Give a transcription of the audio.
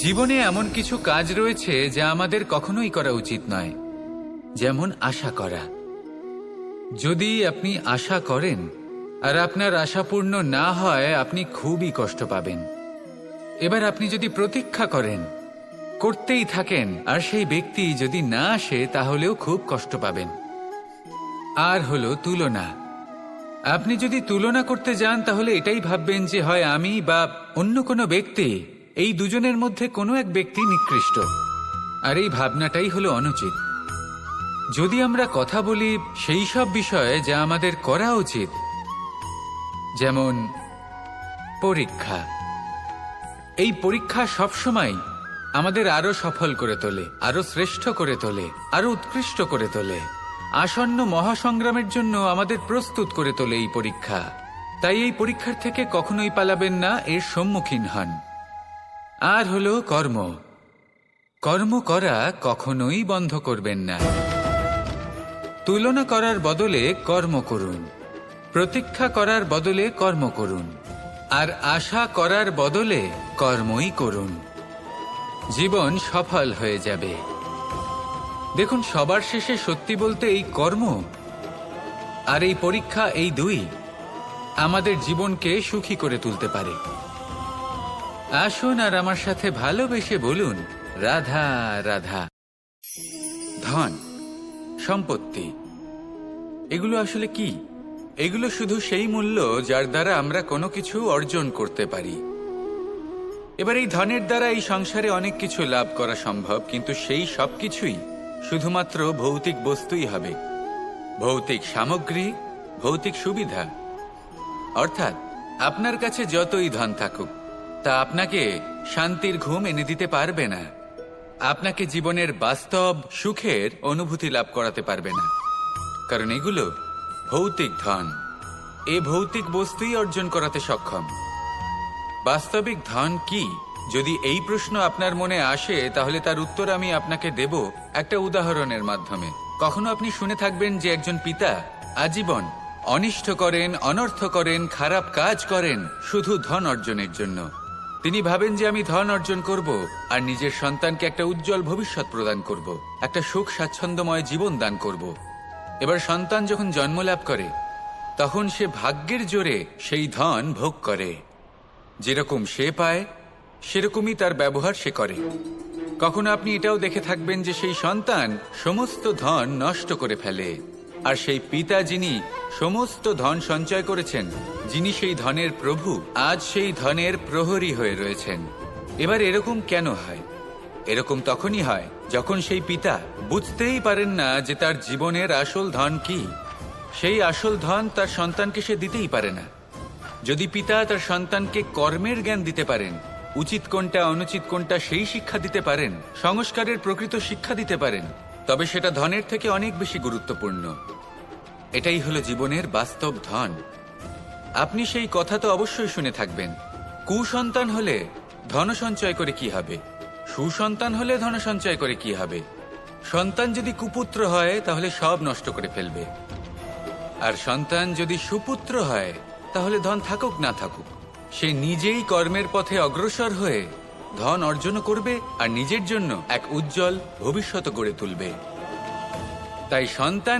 জীবনে এমন কিছু কাজ রয়েছে যা আমাদের কখনোই করা উচিত নয়, যেমন আশা করা। যদি আপনি আশা করেন আর আপনার আশা পূর্ণ না হয়, আপনি খুবই কষ্ট পাবেন। এবার আপনি যদি প্রতীক্ষা করেন, করতেই থাকেন, আর সেই ব্যক্তি যদি না আসে, তাহলেও খুব কষ্ট পাবেন। আর হলো তুলনা। আপনি যদি তুলনা করতে যান, তাহলে এটাই ভাববেন যে হয় আমি বা অন্য কোনো ব্যক্তি, এই দুজনের মধ্যে কোনো এক ব্যক্তি নিকৃষ্ট। আর এই ভাবনাটাই হলো অনুচিত। যদি আমরা কথা বলি সেই সব বিষয়ে যা আমাদের করা উচিত, যেমন পরীক্ষা। এই পরীক্ষা সবসময় আমাদের আরো সফল করে তোলে, আরো শ্রেষ্ঠ করে তোলে, আরো উৎকৃষ্ট করে তোলে। আসন্ন মহাসংগ্রামের জন্য আমাদের প্রস্তুত করে তোলে এই পরীক্ষা। তাই এই পরীক্ষার থেকে কখনোই পালাবেন না, এর সম্মুখীন হন। আর হলো কর্ম। কর্ম করা কখনোই বন্ধ করবেন না। তুলনা করার বদলে কর্ম করুন, প্রতীক্ষা করার বদলে কর্ম করুন, আর আশা করার বদলে কর্মই করুন। জীবন সফল হয়ে যাবে। দেখুন, সবার শেষে সত্যি বলতে এই কর্ম আর এই পরীক্ষা, এই দুই আমাদের জীবনকে সুখী করে তুলতে পারে। আসুন আর আমার সাথে ভালোবেসে বলুন, রাধা রাধা। ধন, সম্পত্তি, এগুলো আসলে কি? এগুলো শুধু সেই মূল্য যার দ্বারা আমরা কোনো কিছু অর্জন করতে পারি। এবার এই ধনের দ্বারা এই সংসারে অনেক কিছু লাভ করা সম্ভব, কিন্তু সেই সব কিছুই শুধুমাত্র ভৌতিক বস্তুই হবে, ভৌতিক সামগ্রী, ভৌতিক সুবিধা। অর্থাৎ আপনার কাছে যতই ধন থাকুক, তা আপনাকে শান্তির ঘুম এনে দিতে পারবে না, আপনাকে জীবনের বাস্তব সুখের অনুভূতি লাভ করাতে পারবে না, কারণ এগুলো ভৌতিক ধন। এ ভৌতিক বস্তুই অর্জন করাতে সক্ষম। বাস্তবিক ধন কি? যদি এই প্রশ্ন আপনার মনে আসে, তাহলে তার উত্তর আমি আপনাকে দেব একটা উদাহরণের মাধ্যমে। কখনো আপনি শুনে থাকবেন যে একজন পিতা আজীবন অনিষ্ট করেন, অনর্থ করেন, খারাপ কাজ করেন শুধু ধন অর্জনের জন্য। তিনি ভাবেন যে আমি ধন অর্জন করব আর নিজের সন্তানকে একটা উজ্জ্বল ভবিষ্যৎ প্রদান করব, একটা সুখ স্বাচ্ছন্দ্যময় জীবন দান করব। এবার সন্তান যখন জন্ম লাভ করে, তখন সে ভাগ্যের জোরে সেই ধন ভোগ করে। যেরকম সে পায়, সেরকমই তার ব্যবহার সে করে। কখনো আপনি এটাও দেখে থাকবেন যে সেই সন্তান সমস্ত ধন নষ্ট করে ফেলে, আর সেই পিতা যিনি সমস্ত ধন সঞ্চয় করেছেন, যিনি সেই ধনের প্রভু, আজ সেই ধনের প্রহরী হয়ে রয়েছেন। এবার এরকম কেন হয়? এরকম তখনই হয় যখন সেই পিতা বুঝতেই পারেন না যে তার জীবনের আসল ধন কি। সেই আসল ধন তার সন্তানকে সে দিতেই পারে না। যদি পিতা তার সন্তানকে কর্মের জ্ঞান দিতে পারেন, উচিত কোনটা অনুচিত কোনটা সেই শিক্ষা দিতে পারেন, সংস্কারের প্রকৃত শিক্ষা দিতে পারেন, তবে সেটা ধনের থেকে অনেক বেশি গুরুত্বপূর্ণ। এটাই হলো জীবনের বাস্তব ধন। আপনি সেই কথা তো অবশ্যই শুনে থাকবেন, কুসন্তান হলে ধন সঞ্চয় করে কি হবে, সুসন্তান হলে ধন সঞ্চয় করে কি হবে। সন্তান যদি কুপুত্র হয়, তাহলে সব নষ্ট করে ফেলবে, আর সন্তান যদি সুপুত্র হয়, তাহলে ধন থাকুক না থাকুক, সে নিজেই কর্মের পথে অগ্রসর হয়ে ধন অর্জন করবে আর নিজের জন্য এক উজ্জ্বল ভবিষ্যৎ গড়ে তুলবে। তাই সন্তান